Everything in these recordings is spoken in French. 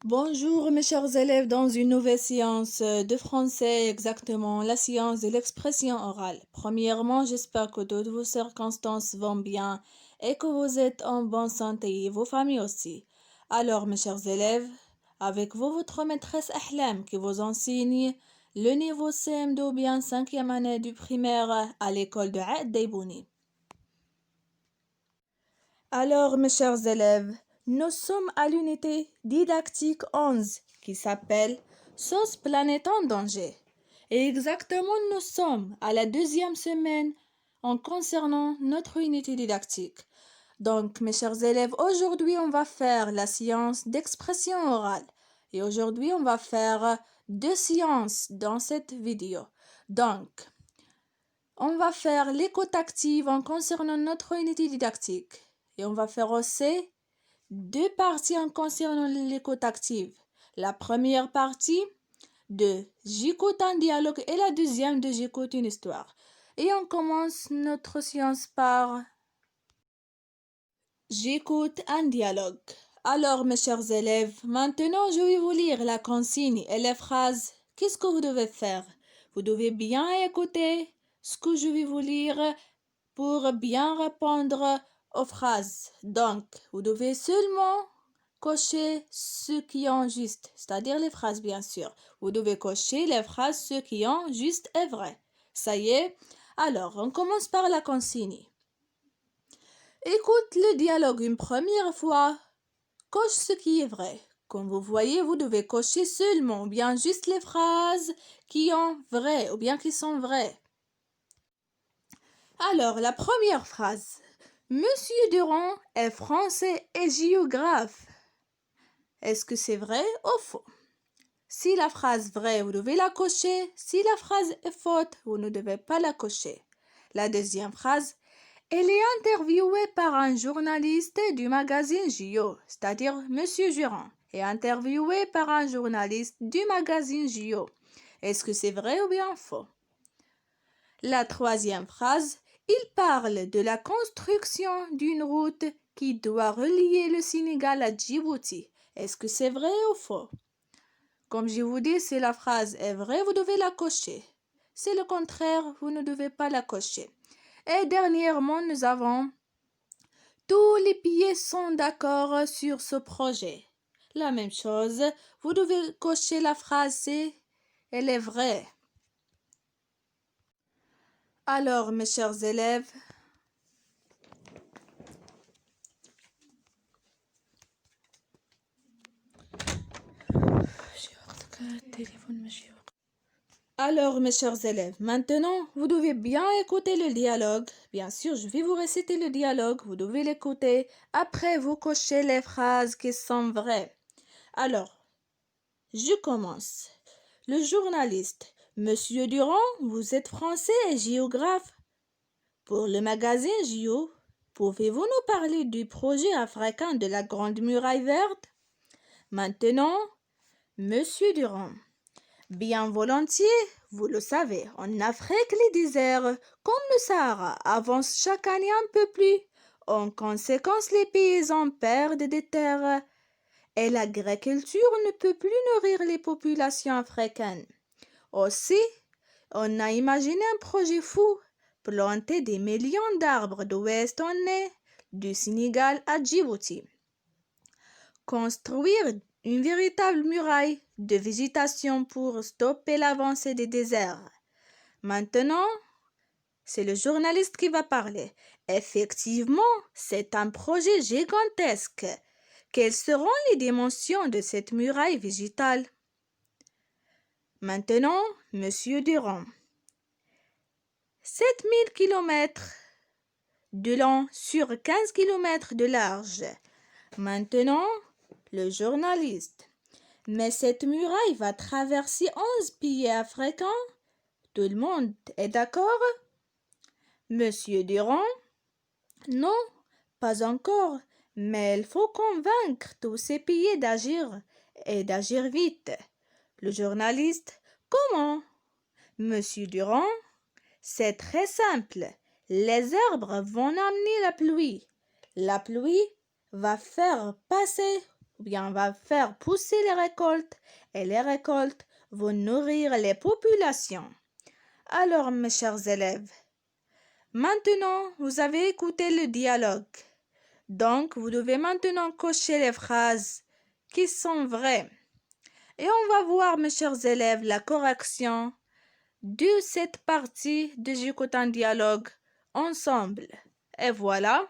Bonjour mes chers élèves dans une nouvelle séance de français, exactement la science de l'expression orale. Premièrement, j'espère que toutes vos circonstances vont bien et que vous êtes en bonne santé et vos familles aussi. Alors mes chers élèves, avec vous votre maîtresse Ahlam qui vous enseigne le niveau CM2 ou bien 5e année du primaire à l'école de Aad Daibouni. Alors, mes chers élèves, nous sommes à l'unité didactique 11 qui s'appelle Sauce Planète en danger. Et exactement, nous sommes à la deuxième semaine en concernant notre unité didactique. Donc, mes chers élèves, aujourd'hui, on va faire la science d'expression orale. Et aujourd'hui, on va faire 2 sciences dans cette vidéo. Donc, on va faire l'écoute active en concernant notre unité didactique. Et on va faire aussi 2 parties en concernant l'écoute active. La première partie de J'écoute un dialogue et la deuxième de J'écoute une histoire. Et on commence notre séance par J'écoute un dialogue. Alors, mes chers élèves, maintenant je vais vous lire la consigne et les phrases. Qu'est-ce que vous devez faire? Vous devez bien écouter ce que je vais vous lire pour bien répondre aux phrases. Donc, vous devez seulement cocher ceux qui ont juste, c'est-à-dire les phrases bien sûr. Vous devez cocher les phrases ceux qui ont juste et vrai. Ça y est. Alors, on commence par la consigne. Écoute le dialogue une première fois. Coche ce qui est vrai. Comme vous voyez, vous devez cocher seulement bien juste les phrases qui ont vrai ou bien qui sont vraies. Alors, la première phrase. Monsieur Durand est français et géographe. Est-ce que c'est vrai ou faux? Si la phrase vraie, vous devez la cocher. Si la phrase est faute, vous ne devez pas la cocher. La deuxième phrase. Elle est interviewée par un journaliste du magazine JO, c'est-à-dire Monsieur Durand, est interviewé par un journaliste du magazine JO. Est-ce que c'est vrai ou bien faux? La troisième phrase. Il parle de la construction d'une route qui doit relier le Sénégal à Djibouti. Est-ce que c'est vrai ou faux? Comme je vous dis, si la phrase est vraie, vous devez la cocher. Si le contraire, vous ne devez pas la cocher. Et dernièrement, nous avons tous les pays sont d'accord sur ce projet. La même chose, vous devez cocher la phrase si elle est vraie. Alors, mes chers élèves, maintenant, vous devez bien écouter le dialogue. Bien sûr, je vais vous réciter le dialogue. Vous devez l'écouter. Après, vous cochez les phrases qui sont vraies. Alors, je commence. Le journaliste. Monsieur Durand, vous êtes français et géographe. Pour le magazine JO, pouvez-vous nous parler du projet africain de la Grande Muraille Verte? Maintenant, Monsieur Durand. Bien volontiers, vous le savez, en Afrique, les déserts, comme le Sahara, avancent chaque année un peu plus. En conséquence, les paysans perdent des terres et l'agriculture ne peut plus nourrir les populations africaines. Aussi, on a imaginé un projet fou, planter des millions d'arbres d'ouest en est, du Sénégal à Djibouti. Construire une véritable muraille de végétation pour stopper l'avancée des déserts. Maintenant, c'est le journaliste qui va parler. Effectivement, c'est un projet gigantesque. Quelles seront les dimensions de cette muraille végétale? Maintenant, Monsieur Durand. 7000 km de long sur 15 km de large. Maintenant, le journaliste. Mais cette muraille va traverser 11 pays africains. Tout le monde est d'accord? Monsieur Durand? Non, pas encore, mais il faut convaincre tous ces pays d'agir et d'agir vite. Le journaliste, comment? Monsieur Durand, c'est très simple. Les arbres vont amener la pluie. La pluie va faire passer ou bien va faire pousser les récoltes et les récoltes vont nourrir les populations. Alors, mes chers élèves, maintenant, vous avez écouté le dialogue. Donc, vous devez maintenant cocher les phrases qui sont vraies. Et on va voir, mes chers élèves, la correction de cette partie de J'écoute un dialogue ensemble. Et voilà.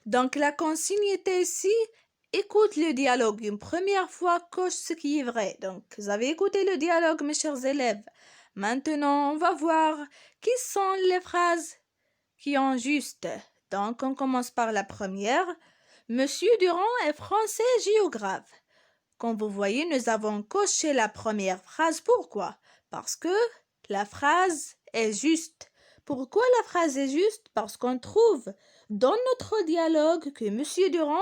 Donc, la consigne était ici. Écoute le dialogue une première fois, coche ce qui est vrai. Donc, vous avez écouté le dialogue, mes chers élèves. Maintenant, on va voir qui sont les phrases qui ont juste. Donc, on commence par la première. Monsieur Durand est français géographe. Comme vous voyez, nous avons coché la première phrase. Pourquoi? Parce que la phrase est juste. Pourquoi la phrase est juste? Parce qu'on trouve dans notre dialogue que Monsieur Durand,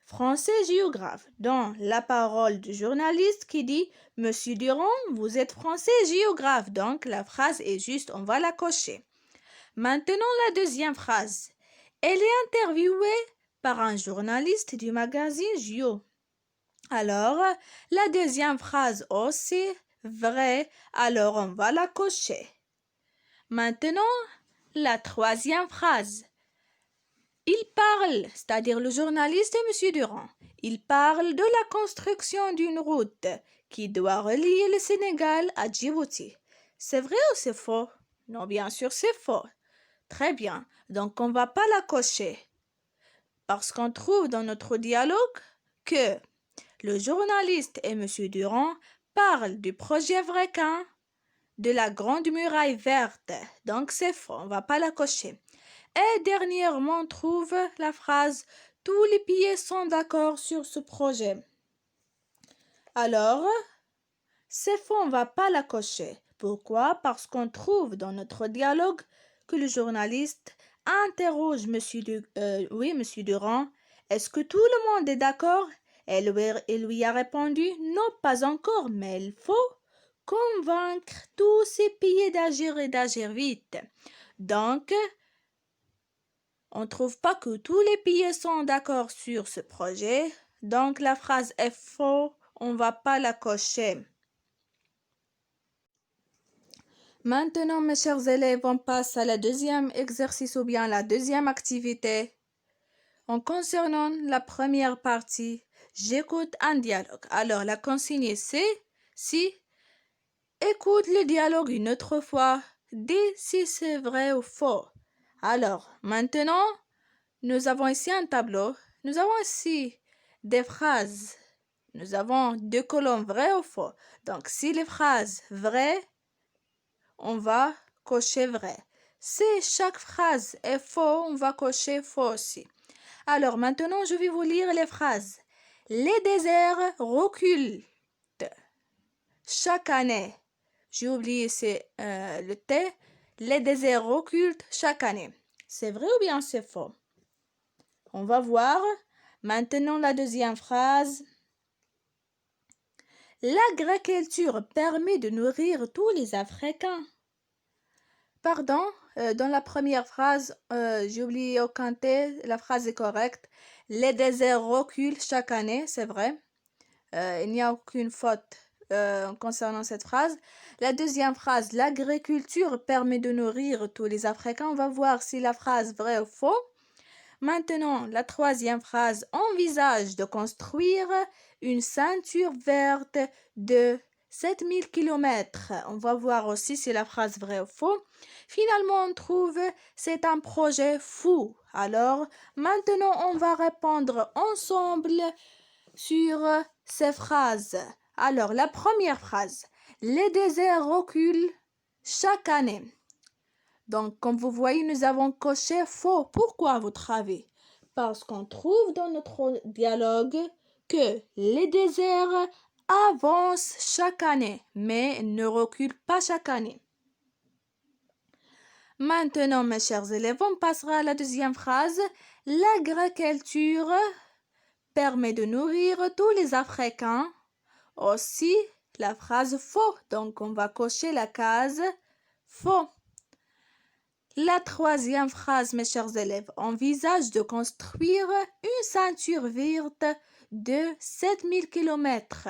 français géographe, dans la parole du journaliste qui dit Monsieur Durand, vous êtes français géographe. Donc la phrase est juste, on va la cocher. Maintenant la deuxième phrase. Elle est interviewée par un journaliste du magazine Géo. Alors, la deuxième phrase aussi vraie, alors on va la cocher. Maintenant, la troisième phrase. Il parle, c'est-à-dire le journaliste M. Durand, il parle de la construction d'une route qui doit relier le Sénégal à Djibouti. C'est vrai ou c'est faux? Non, bien sûr, c'est faux. Très bien, donc on ne va pas la cocher. Parce qu'on trouve dans notre dialogue que le journaliste et M. Durand parlent du projet Vrequin de la Grande Muraille Verte. Donc c'est faux, on ne va pas la cocher. Et dernièrement, on trouve la phrase « Tous les pays sont d'accord sur ce projet ». Alors, c'est faux, on ne va pas la cocher. Pourquoi? Parce qu'on trouve dans notre dialogue que le journaliste interroge Monsieur Durand. Est-ce que tout le monde est d'accord? Il lui a répondu non, pas encore, mais il faut convaincre tous ces pays d'agir et d'agir vite. Donc, on ne trouve pas que tous les pays sont d'accord sur ce projet. Donc, la phrase est faux, on ne va pas la cocher. Maintenant, mes chers élèves, on passe à la deuxième exercice ou bien la deuxième activité. En concernant la première partie, j'écoute un dialogue. Alors, la consigne c'est si écoute le dialogue une autre fois, dis si c'est vrai ou faux. Alors, maintenant, nous avons ici un tableau. Nous avons ici des phrases. Nous avons deux colonnes vraies ou faux. Donc, si les phrases vraies, on va cocher vrai. Si chaque phrase est faux, on va cocher faux aussi. Alors maintenant, je vais vous lire les phrases. Les déserts reculent chaque année. J'ai oublié le T. Les déserts reculent chaque année. C'est vrai ou bien c'est faux? On va voir. Maintenant la deuxième phrase. L'agriculture permet de nourrir tous les Africains. Pardon, dans la première phrase, j'ai oublié aucun T, la phrase est correcte. Les déserts reculent chaque année, c'est vrai. Il n'y a aucune faute concernant cette phrase. La deuxième phrase, l'agriculture permet de nourrir tous les Africains. On va voir si la phrase est vraie ou faux. Maintenant, la troisième phrase, envisage de construire une ceinture verte de 7000 km. On va voir aussi si la phrase est vraie ou faux. Finalement, on trouve c'est un projet fou. Alors, maintenant, on va répondre ensemble sur ces phrases. Alors, la première phrase, les déserts reculent chaque année. Donc, comme vous voyez, nous avons coché faux. Pourquoi, à votre avis? Parce qu'on trouve dans notre dialogue que les déserts avancent chaque année, mais ne reculent pas chaque année. Maintenant, mes chers élèves, on passera à la deuxième phrase. L'agriculture permet de nourrir tous les Africains. Aussi, la phrase faux. Donc, on va cocher la case faux. La troisième phrase, mes chers élèves, envisage de construire une ceinture verte de 7000 km.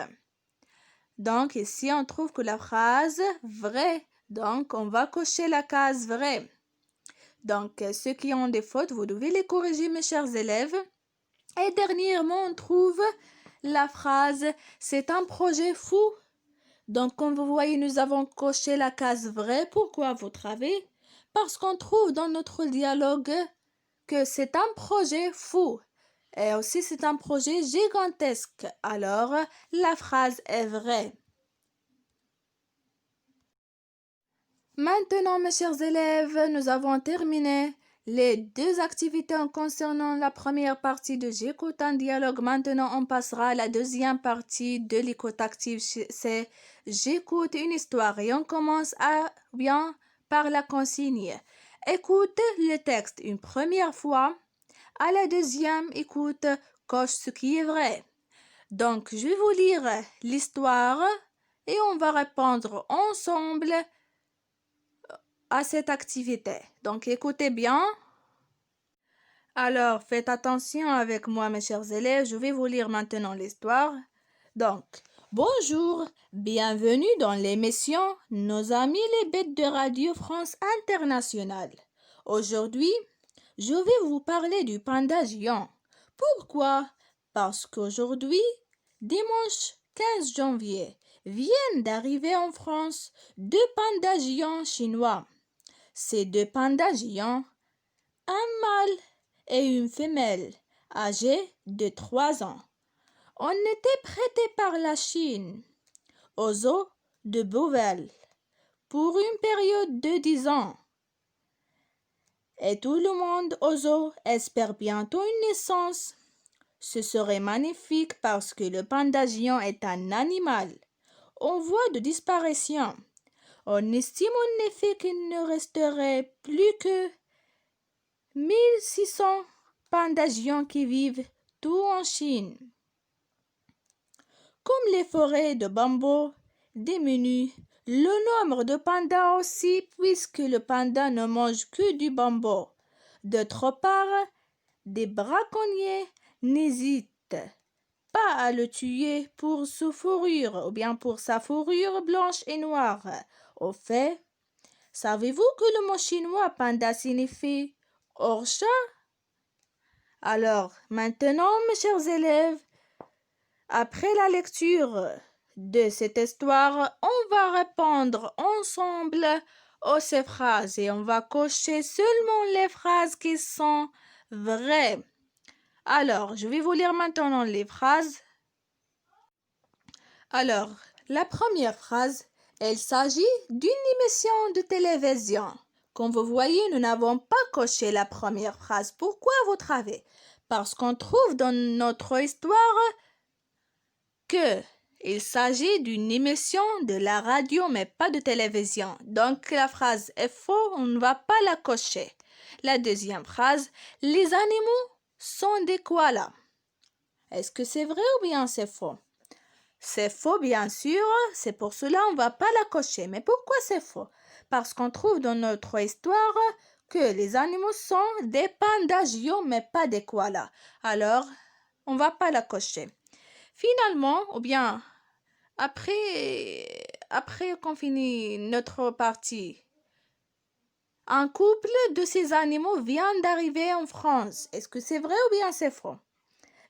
Donc, ici, on trouve que la phrase vraie. Donc, on va cocher la case vraie. Donc, ceux qui ont des fautes, vous devez les corriger, mes chers élèves. Et dernièrement, on trouve la phrase « C'est un projet fou ». Donc, comme vous voyez, nous avons coché la case vraie. Pourquoi, à votre avis? Parce qu'on trouve dans notre dialogue que c'est un projet fou. Et aussi, c'est un projet gigantesque. Alors, la phrase est vraie. Maintenant, mes chers élèves, nous avons terminé les deux activités en concernant la première partie de J'écoute un dialogue. Maintenant, on passera à la deuxième partie de l'écoute active. C'est J'écoute une histoire et on commence bien par la consigne. Écoute le texte une première fois. À la deuxième écoute, coche ce qui est vrai. Donc, je vais vous lire l'histoire et on va répondre ensemble à cette activité. Donc, écoutez bien. Alors, faites attention avec moi, mes chers élèves. Je vais vous lire maintenant l'histoire. Donc, bonjour, bienvenue dans l'émission Nos amis les bêtes de Radio France Internationale. Aujourd'hui, je vais vous parler du panda géant. Pourquoi? Parce qu'aujourd'hui, dimanche 15 janvier, viennent d'arriver en France deux pandas géants chinois. Ces deux pandas géants, un mâle et une femelle, âgés de 3 ans, ont été prêtés par la Chine au zoo de Beauval pour une période de 10 ans. Et tout le monde au zoo espère bientôt une naissance. Ce serait magnifique parce que le panda géant est un animal en voie de disparition. On estime en effet qu'il ne resterait plus que 1600 pandas géants qui vivent tout en Chine. Comme les forêts de bambou diminuent, le nombre de pandas aussi puisque le panda ne mange que du bambou. D'autre part, des braconniers n'hésitent pas à le tuer pour sa fourrure ou bien pour sa fourrure blanche et noire. Au fait, savez-vous que le mot chinois panda signifie hors-chat? Alors, maintenant, mes chers élèves, après la lecture de cette histoire, on va répondre ensemble aux ces phrases et on va cocher seulement les phrases qui sont vraies. Alors, je vais vous lire maintenant les phrases. Alors, la première phrase, il s'agit d'une émission de télévision. Comme vous voyez, nous n'avons pas coché la première phrase. Pourquoi, à votre avis? Parce qu'on trouve dans notre histoire que il s'agit d'une émission de la radio, mais pas de télévision. Donc, la phrase est faux, on ne va pas la cocher. La deuxième phrase, les animaux sont des koalas. Est-ce que c'est vrai ou bien c'est faux? C'est faux, bien sûr, c'est pour cela on ne va pas la cocher. Mais pourquoi c'est faux? Parce qu'on trouve dans notre histoire que les animaux sont des pandas géants, mais pas des koalas. Alors, on ne va pas la cocher. Finalement, ou bien après qu'on finit notre partie, un couple de ces animaux vient d'arriver en France. Est-ce que c'est vrai ou bien c'est faux?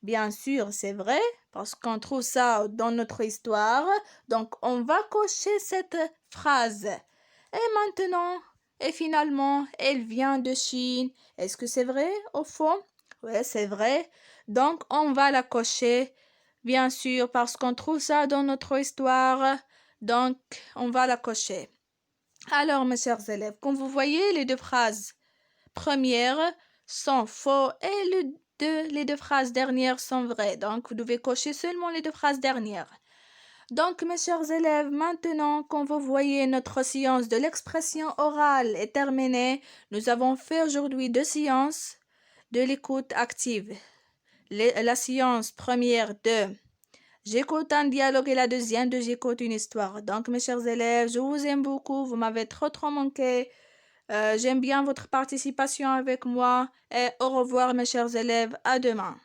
Bien sûr, c'est vrai, parce qu'on trouve ça dans notre histoire. Donc, on va cocher cette phrase. Et maintenant, et finalement, elle vient de Chine. Est-ce que c'est vrai au fond? Oui, c'est vrai. Donc, on va la cocher, bien sûr, parce qu'on trouve ça dans notre histoire. Donc, on va la cocher. Alors, mes chers élèves, comme vous voyez, les deux phrases premières sont faux et les deux phrases dernières sont vraies. Donc, vous devez cocher seulement les deux phrases dernières. Donc, mes chers élèves, maintenant, comme vous voyez, notre séance de l'expression orale est terminée. Nous avons fait aujourd'hui 2 séances de l'écoute active. La séance première de J'écoute un dialogue et la deuxième de J'écoute une histoire. Donc, mes chers élèves, je vous aime beaucoup. Vous m'avez trop manqué. J'aime bien votre participation avec moi et au revoir mes chers élèves, à demain.